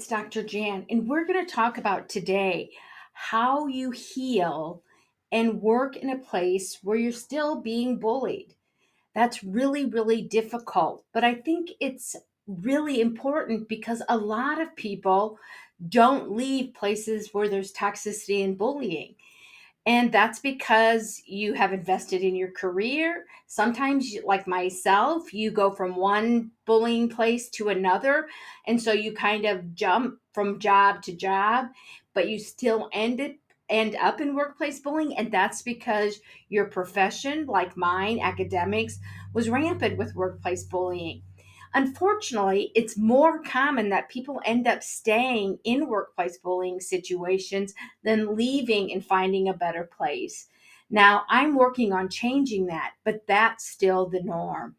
it's Dr. Jan, and we're going to talk about today how you heal and work in a place where you're still being bullied. That's really, really difficult, but I think it's really important because a lot of people don't leave places where there's toxicity and bullying. And that's because you have invested in your career. Sometimes, like myself, you go from one bullying place to another. And so you kind of jump from job to job, but you still end up in workplace bullying. And that's because your profession, like mine, academics, was rampant with workplace bullying. Unfortunately, it's more common that people end up staying in workplace bullying situations than leaving and finding a better place. Now, I'm working on changing that, but that's still the norm.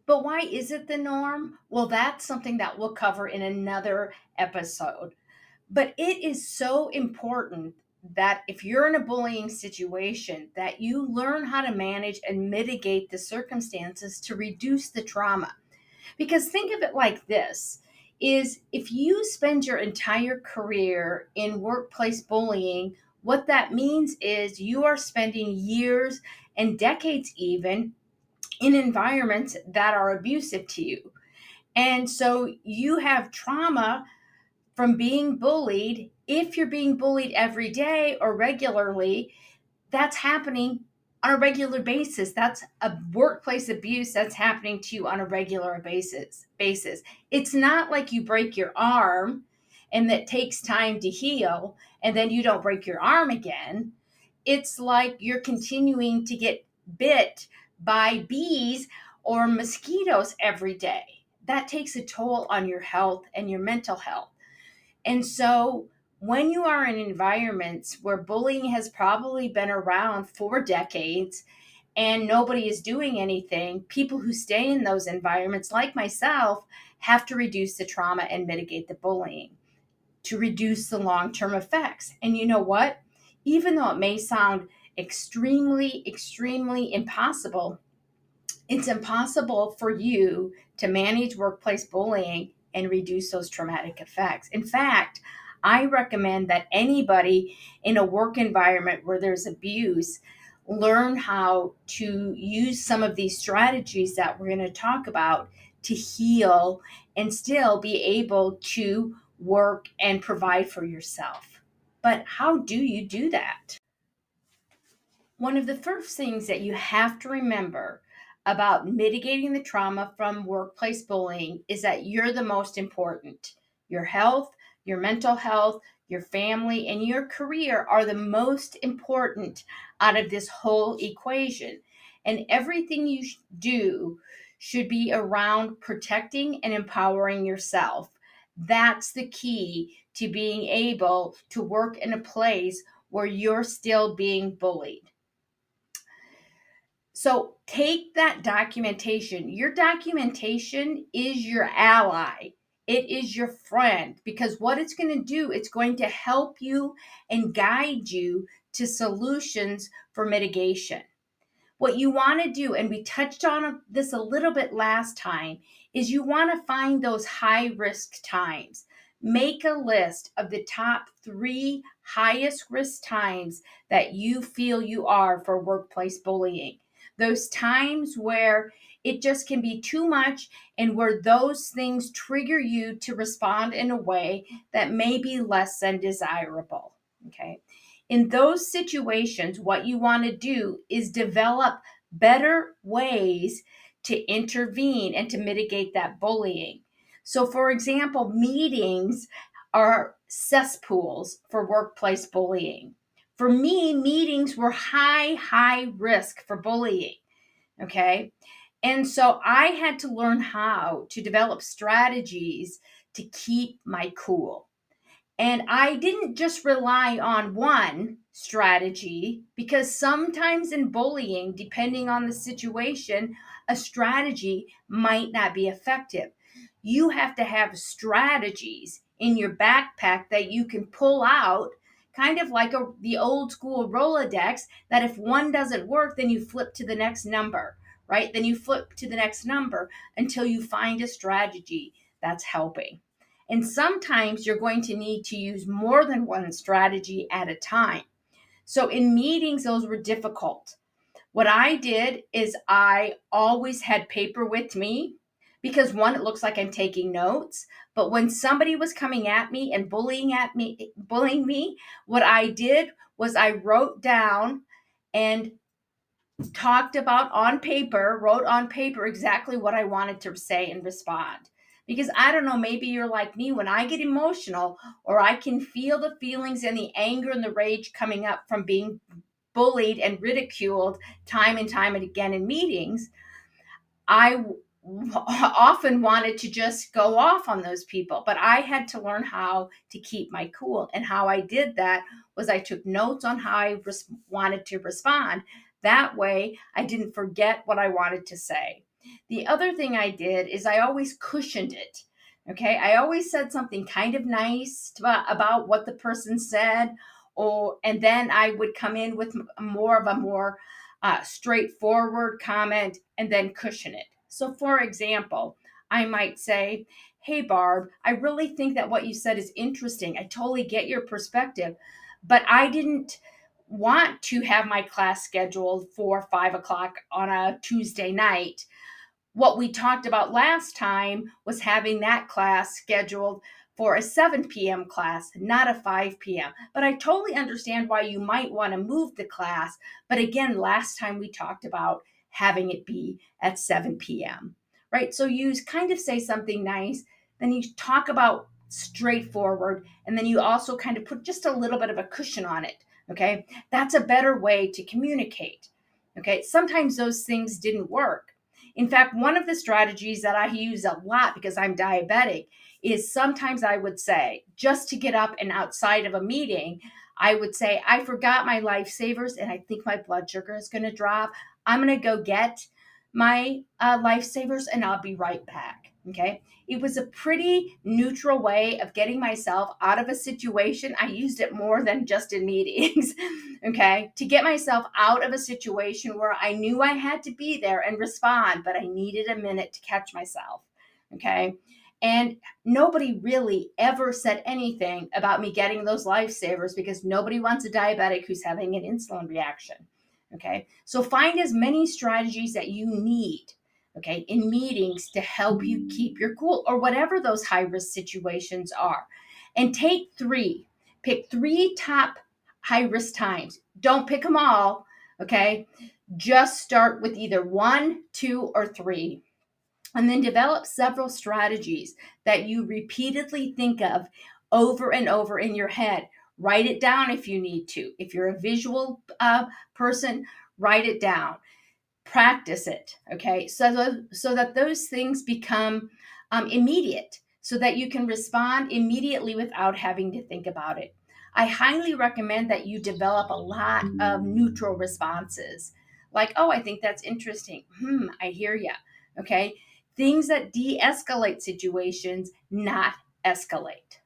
But why is it the norm? Well, that's something that we'll cover in another episode. But it is so important that if you're in a bullying situation, that you learn how to manage and mitigate the circumstances to reduce the trauma. Because think of it like this is if you spend your entire career in workplace bullying, what that means is you are spending years and decades even in environments that are abusive to you. And so you have trauma from being bullied. If you're being bullied every day or regularly, that's happening on a regular basis. That's a workplace abuse that's happening to you on a regular basis. It's not like you break your arm and that takes time to heal and then you don't break your arm again. It's like you're continuing to get bit by bees or mosquitoes every day. That takes a toll on your health and your mental health. And so when you are in environments where bullying has probably been around for decades and nobody is doing anything, people who stay in those environments, like myself, have to reduce the trauma and mitigate the bullying to reduce the long term effects. And you know what? Even though it may sound extremely, extremely impossible, it's impossible for you to manage workplace bullying and reduce those traumatic effects. In fact, I recommend that anybody in a work environment where there's abuse learn how to use some of these strategies that we're going to talk about to heal and still be able to work and provide for yourself. But how do you do that? One of the first things that you have to remember about mitigating the trauma from workplace bullying is that you're the most important. Your health, your mental health, your family, and your career are the most important out of this whole equation. And everything you do should be around protecting and empowering yourself. That's the key to being able to work in a place where you're still being bullied. So take that documentation. Your documentation is your ally. It is your friend because what it's going to do, it's going to help you and guide you to solutions for mitigation. What you want to do, and we touched on this a little bit last time, is you want to find those high risk times. Make a list of the top 3 highest risk times that you feel you are for workplace bullying. Those times where it just can be too much and where those things trigger you to respond in a way that may be less than desirable. Okay. In those situations, what you want to do is develop better ways to intervene and to mitigate that bullying. So, for example, meetings are cesspools for workplace bullying. For me, meetings were high risk for bullying. Okay. And so I had to learn how to develop strategies to keep my cool. And I didn't just rely on one strategy because sometimes in bullying, depending on the situation, a strategy might not be effective. You have to have strategies in your backpack that you can pull out, kind of like the old school Rolodex, that if one doesn't work, then you flip to the next number, right? Then you flip to the next number until you find a strategy that's helping. And sometimes you're going to need to use more than one strategy at a time. So in meetings, those were difficult. What I did is I always had paper with me because one, it looks like I'm taking notes. But when somebody was coming at me and bullying me, what I did was I wrote down and wrote on paper exactly what I wanted to say and respond. Because I don't know, maybe you're like me. When I get emotional or I can feel the feelings and the anger and the rage coming up from being bullied and ridiculed time and time and again in meetings, often wanted to just go off on those people. But I had to learn how to keep my cool. And how I did that was I took notes on how I wanted to respond. That way, I didn't forget what I wanted to say. The other thing I did is I always cushioned it. Okay, I always said something kind of nice about what the person said, and then I would come in with more straightforward comment and then cushion it. So, for example, I might say, "Hey, Barb, I really think that what you said is interesting. I totally get your perspective, but I didn't want to have my class scheduled for 5 o'clock on a Tuesday night. What we talked about last time was having that class scheduled for a 7 p.m. class, not a 5 p.m. But I totally understand why you might want to move the class. But again, last time we talked about having it be at 7 p.m., right? So you kind of say something nice, then you talk about straightforward, and then you also kind of put just a little bit of a cushion on it. Okay. That's a better way to communicate. Okay. Sometimes those things didn't work. In fact, one of the strategies that I use a lot because I'm diabetic is sometimes I would say, just to get up and outside of a meeting, I would say, I forgot my lifesavers and I think my blood sugar is going to drop. I'm going to go get my lifesavers and I'll be right back. Okay. It was a pretty neutral way of getting myself out of a situation. I used it more than just in meetings. Okay, to get myself out of a situation where I knew I had to be there and respond, but I needed a minute to catch myself. Okay, and nobody really ever said anything about me getting those lifesavers because nobody wants a diabetic who's having an insulin reaction. Okay, so find as many strategies that you need, okay, in meetings to help you keep your cool or whatever those high risk situations are. And pick three top high risk times. Don't pick them all, okay? Just start with either one, two, or three. And then develop several strategies that you repeatedly think of over and over in your head. Write it down if you need to. If you're a visual person, write it down. Practice it, okay? So that those things become immediate, so that you can respond immediately without having to think about it. I highly recommend that you develop a lot of neutral responses, like, oh, I think that's interesting. I hear you. Okay, things that de-escalate situations, not escalate.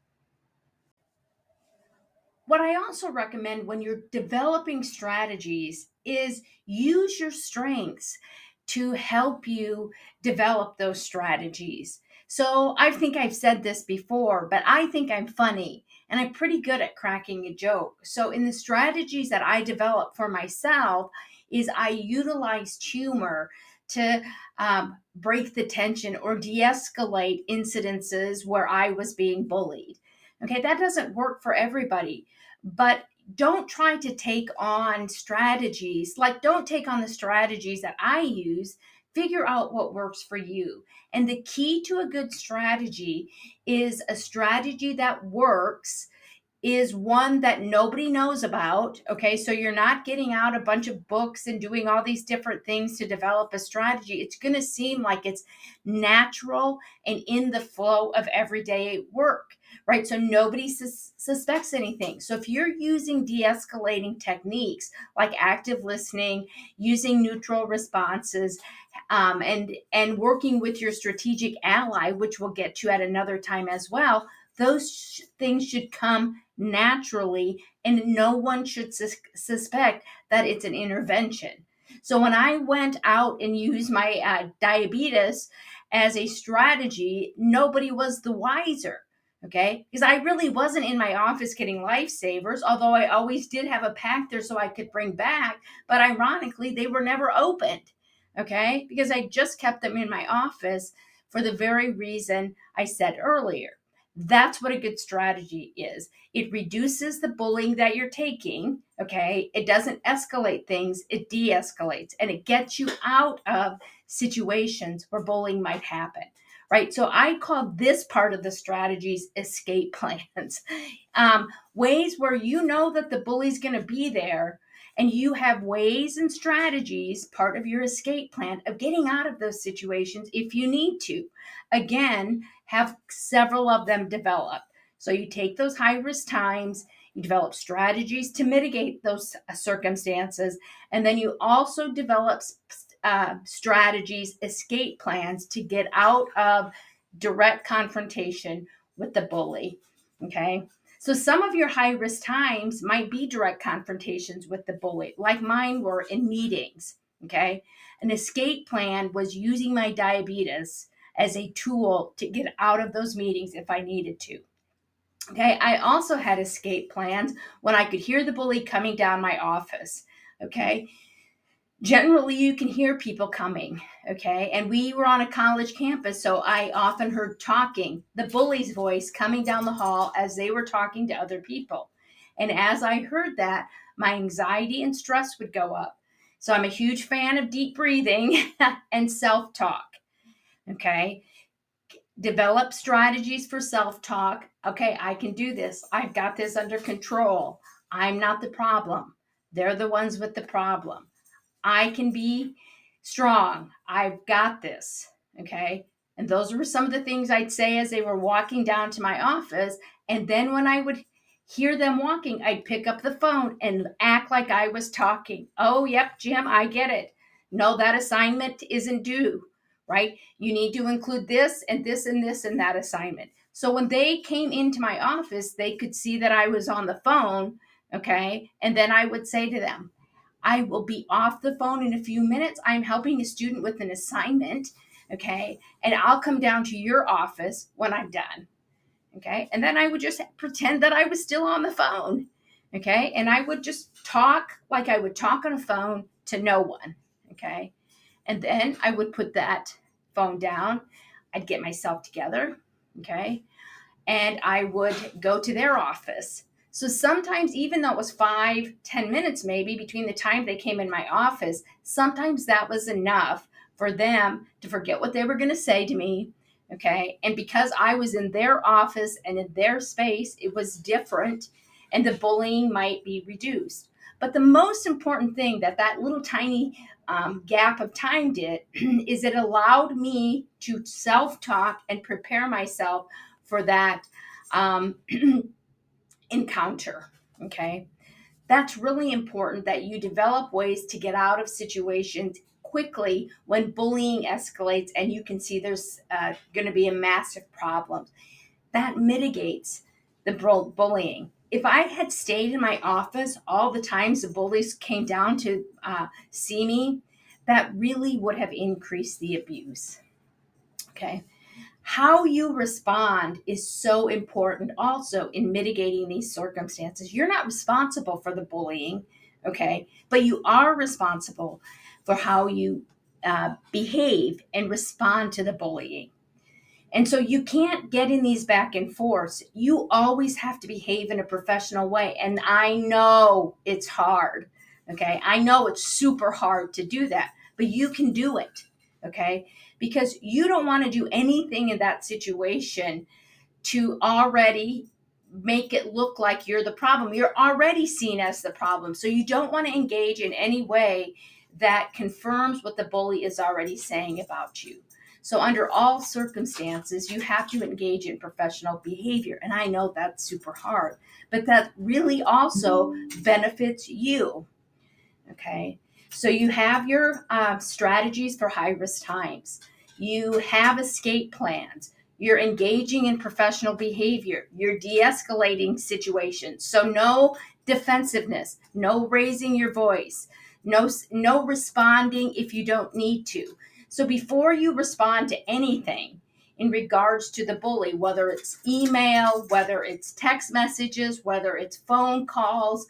What I also recommend when you're developing strategies is use your strengths to help you develop those strategies. So I think I've said this before, but I think I'm funny and I'm pretty good at cracking a joke. So in the strategies that I develop for myself is I utilized humor to break the tension or de-escalate incidences where I was being bullied. Okay, that doesn't work for everybody, but don't try to take on strategies. Like, don't take on the strategies that I use. Figure out what works for you. And the key to a good strategy is a strategy that works is one that nobody knows about. Okay, so you're not getting out a bunch of books and doing all these different things to develop a strategy. It's going to seem like it's natural and in the flow of everyday work, right? So nobody suspects anything. So if you're using de-escalating techniques like active listening, using neutral responses, and working with your strategic ally, which we'll get to at another time as well, those things should come naturally, and no one should suspect that it's an intervention. So when I went out and used my diabetes as a strategy, nobody was the wiser. Okay, because I really wasn't in my office getting lifesavers, although I always did have a pack there so I could bring back. But ironically, they were never opened. Okay, because I just kept them in my office for the very reason I said earlier. That's what a good strategy is. It reduces the bullying that you're taking. Okay, it doesn't escalate things, it de escalates, and it gets you out of situations where bullying might happen, right? So I call this part of the strategies escape plans. Ways where you know that the bully's going to be there, and you have ways and strategies, part of your escape plan, of getting out of those situations if you need to. Again, have several of them develop. So you take those high risk times, you develop strategies to mitigate those circumstances, and then you also develop strategies, escape plans to get out of direct confrontation with the bully. Okay. So some of your high risk times might be direct confrontations with the bully, like mine were in meetings. Okay. An escape plan was using my diabetes as a tool to get out of those meetings if I needed to. Okay. I also had escape plans when I could hear the bully coming down my office. Okay. Generally, you can hear people coming. Okay. And we were on a college campus, so I often heard talking, the bully's voice coming down the hall as they were talking to other people. And as I heard that, my anxiety and stress would go up. So I'm a huge fan of deep breathing and self talk. Okay. Develop strategies for self talk. Okay, I can do this. I've got this under control. I'm not the problem. They're the ones with the problem. I can be strong. I've got this. Okay. And those were some of the things I'd say as they were walking down to my office. And then when I would hear them walking, I'd pick up the phone and act like I was talking. Oh, yep, Jim, I get it. No, that assignment isn't due, right? You need to include this and this and this in that assignment. So when they came into my office, they could see that I was on the phone. Okay. And then I would say to them, I will be off the phone in a few minutes. I'm helping a student with an assignment. Okay. And I'll come down to your office when I'm done. Okay. And then I would just pretend that I was still on the phone. Okay. And I would just talk like I would talk on a phone to no one. Okay. And then I would put that phone down. I'd get myself together. Okay. And I would go to their office. So sometimes, even though it was 5-10 minutes maybe between the time they came in my office, sometimes that was enough for them to forget what they were going to say to me. Okay. And because I was in their office and in their space, it was different, and the bullying might be reduced. But the most important thing that little tiny gap of time did is it allowed me to self talk and prepare myself for that um, encounter. Okay. That's really important, that you develop ways to get out of situations quickly when bullying escalates and you can see there's going to be a massive problem. That mitigates the bullying. If I had stayed in my office all the times the bullies came down to see me, that really would have increased the abuse. Okay. How you respond is so important also in mitigating these circumstances. You're not responsible for the bullying, okay, but you are responsible for how you behave and respond to the bullying. And so you can't get in these back and forths. You always have to behave in a professional way. And I know it's hard. Okay. I know it's super hard to do that, but you can do it. Okay. Because you don't want to do anything in that situation to already make it look like you're the problem. You're already seen as the problem. So you don't want to engage in any way that confirms what the bully is already saying about you. So under all circumstances, you have to engage in professional behavior. And I know that's super hard, but that really also benefits you. Okay. So you have your strategies for high risk times. You have escape plans. You're engaging in professional behavior. You're de-escalating situations. So no defensiveness, no raising your voice, no responding if you don't need to. So before you respond to anything in regards to the bully, whether it's email, whether it's text messages, whether it's phone calls,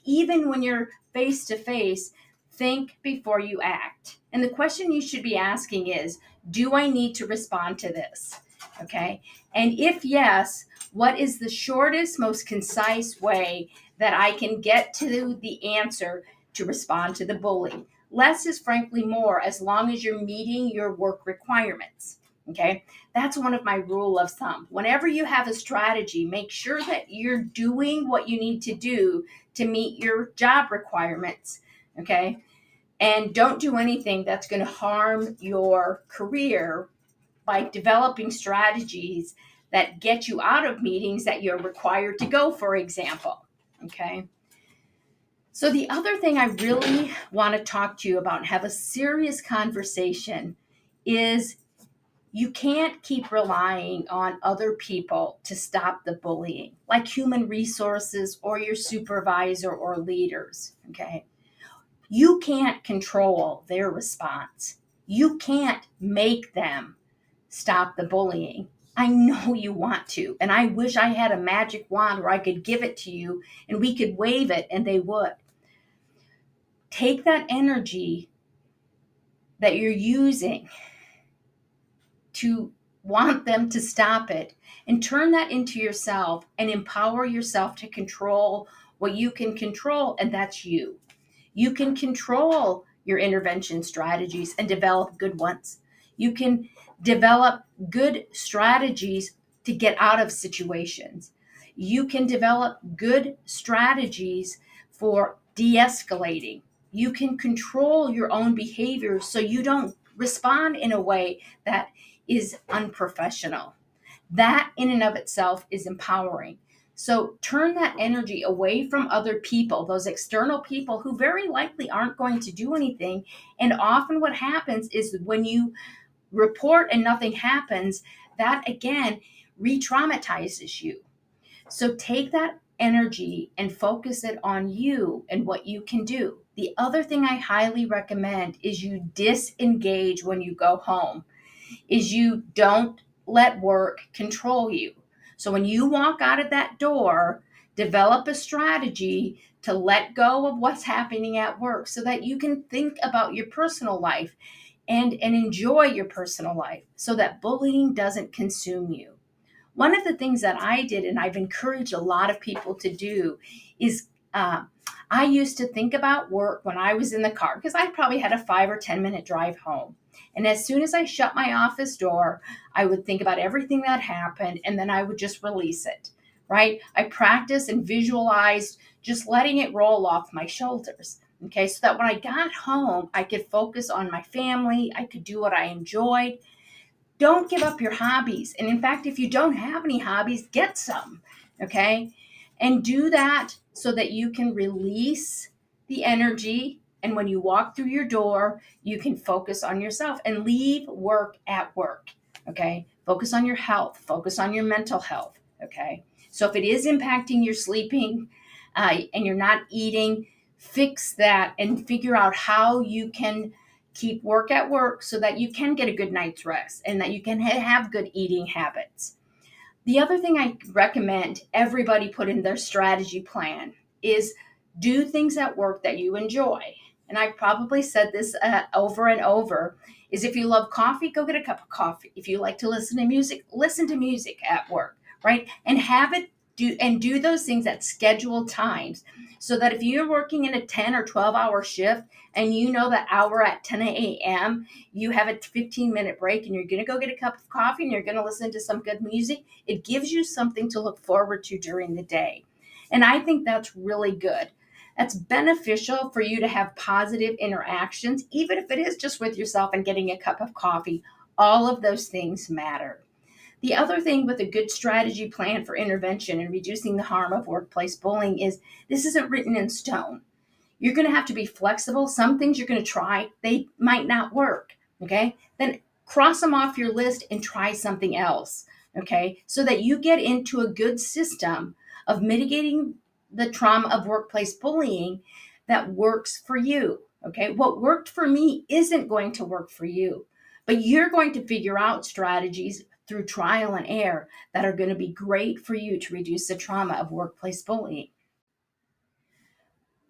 even when you're face to face, think before you act. And the question you should be asking is, do I need to respond to this? Okay. And if yes, what is the shortest, most concise way that I can get to the answer to respond to the bully? Less is frankly more, as long as you're meeting your work requirements. Okay. That's one of my rule of thumb. Whenever you have a strategy, make sure that you're doing what you need to do to meet your job requirements. Okay. And don't do anything that's going to harm your career by developing strategies that get you out of meetings that you're required to go, for example. Okay. So, the other thing I really want to talk to you about and have a serious conversation is you can't keep relying on other people to stop the bullying, like human resources or your supervisor or leaders. Okay. You can't control their response. You can't make them stop the bullying. I know you want to, and I wish I had a magic wand where I could give it to you and we could wave it and they would. Take that energy that you're using to want them to stop it and turn that into yourself and empower yourself to control what you can control, and that's you. You can control your intervention strategies and develop good ones. You can develop good strategies to get out of situations. You can develop good strategies for de-escalating. You can control your own behavior so you don't respond in a way that is unprofessional. That in and of itself is empowering. So turn that energy away from other people, those external people who very likely aren't going to do anything. And often what happens is when you report and nothing happens, that again re-traumatizes you. So take that energy and focus it on you and what you can do. The other thing I highly recommend is you disengage when you go home, is you don't let work control you. So when you walk out of that door, develop a strategy to let go of what's happening at work so that you can think about your personal life and enjoy your personal life so that bullying doesn't consume you. One of the things that I did, and I've encouraged a lot of people to do, is I used to think about work when I was in the car because I probably had a 5 or 10 minute drive home. And as soon as I shut my office door, I would think about everything that happened and then I would just release it, right? I practiced and visualized just letting it roll off my shoulders. Okay, so that when I got home, I could focus on my family, I could do what I enjoyed. Don't give up your hobbies. And in fact, if you don't have any hobbies, get some, okay? And do that so that you can release the energy. And when you walk through your door, you can focus on yourself and leave work at work, okay? Focus on your health, focus on your mental health, okay? So if it is impacting your sleeping and you're not eating, fix that and figure out how you can keep work at work so that you can get a good night's rest and that you can have good eating habits. The other thing I recommend everybody put in their strategy plan is do things at work that you enjoy. And I probably said this over and over, is if you love coffee, go get a cup of coffee. If you like to listen to music at work, right? And have it do those things at scheduled times so that if you're working in a 10 or 12-hour shift and you know that hour at 10 a.m., you have a 15-minute break and you're going to go get a cup of coffee and you're going to listen to some good music, it gives you something to look forward to during the day. And I think that's really good. That's beneficial for you to have positive interactions, even if it is just with yourself and getting a cup of coffee. All of those things matter. The other thing with a good strategy plan for intervention and reducing the harm of workplace bullying is this isn't written in stone. You're going to have to be flexible. Some things you're going to try, they might not work. Okay. Then cross them off your list and try something else. Okay. So that you get into a good system of mitigating the trauma of workplace bullying that works for you. Okay. What worked for me isn't going to work for you. But you're going to figure out strategies through trial and error that are going to be great for you to reduce the trauma of workplace bullying.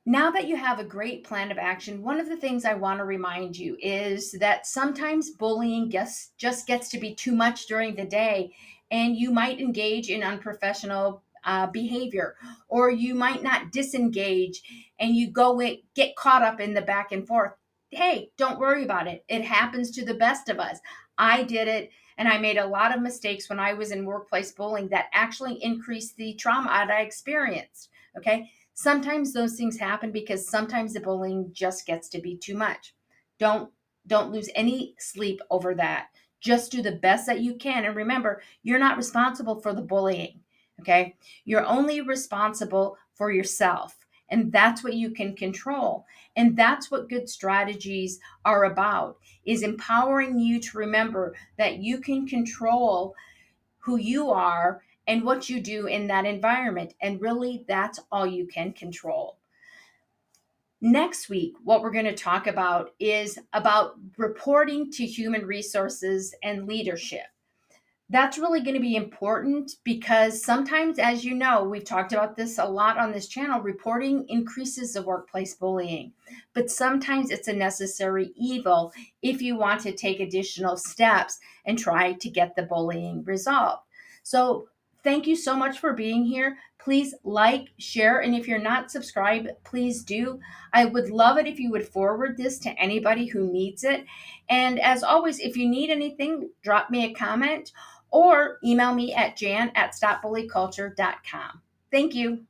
Now that you have a great plan of action, one of the things I want to remind you is that sometimes bullying just gets to be too much during the day, and you might engage in unprofessional behavior, or you might not disengage and you get caught up in the back and forth. Hey, don't worry about it. It happens to the best of us. I did it, and I made a lot of mistakes when I was in workplace bullying that actually increased the trauma that I experienced. Okay. Sometimes those things happen because sometimes the bullying just gets to be too much. Don't don't lose any sleep over that. Just do the best that you can, and remember, you're not responsible for the bullying, okay? You're only responsible for yourself, and that's what you can control. And that's what good strategies are about, is empowering you to remember that you can control who you are and what you do in that environment. And really, that's all you can control. Next week, what we're going to talk about is about reporting to human resources and leadership. That's really going to be important because sometimes, as you know, we've talked about this a lot on this channel, reporting increases the workplace bullying. But sometimes it's a necessary evil if you want to take additional steps and try to get the bullying resolved. So, thank you so much for being here. Please like, share, and if you're not subscribed, please do. I would love it if you would forward this to anybody who needs it. And as always, if you need anything, drop me a comment or email me at jan@stopbullyculture.com. Thank you.